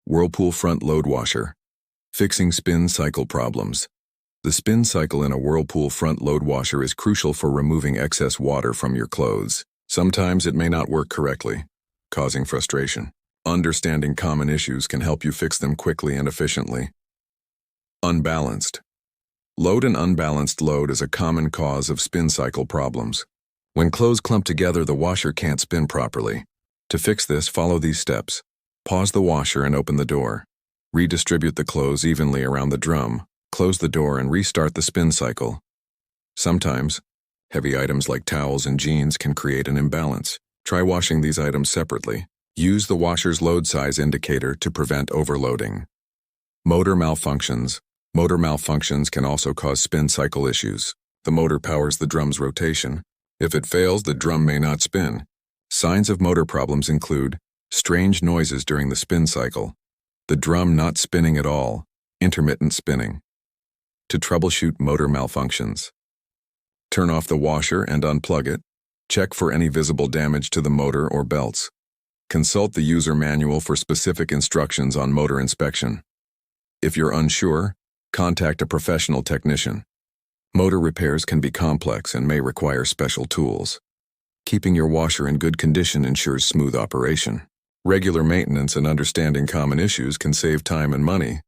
Whirlpool front load washer. Fixing spin cycle problems. The spin cycle in a Whirlpool front load washer is crucial for removing excess water from your clothes. Sometimes it may not work correctly, causing frustration. Understanding common issues can help you fix them quickly and efficiently. Unbalanced load. An unbalanced load is a common cause of spin cycle problems. When clothes clump together, the washer can't spin properly. To fix this, follow these steps. Pause the washer and open the door. Redistribute the clothes evenly around the drum. Close the door and restart the spin cycle. Sometimes, heavy items like towels and jeans can create an imbalance. Try washing these items separately. Use the washer's load size indicator to prevent overloading. Motor malfunctions. Motor malfunctions can also cause spin cycle issues. The motor powers the drum's rotation. If it fails, the drum may not spin. Signs of motor problems include strange noises during the spin cycle, the drum not spinning at all, intermittent spinning. To troubleshoot motor malfunctions, turn off the washer and unplug it. Check for any visible damage to the motor or belts. Consult the user manual for specific instructions on motor inspection. If you're unsure, contact a professional technician. Motor repairs can be complex and may require special tools. Keeping your washer in good condition ensures smooth operation. Regular maintenance and understanding common issues can save time and money,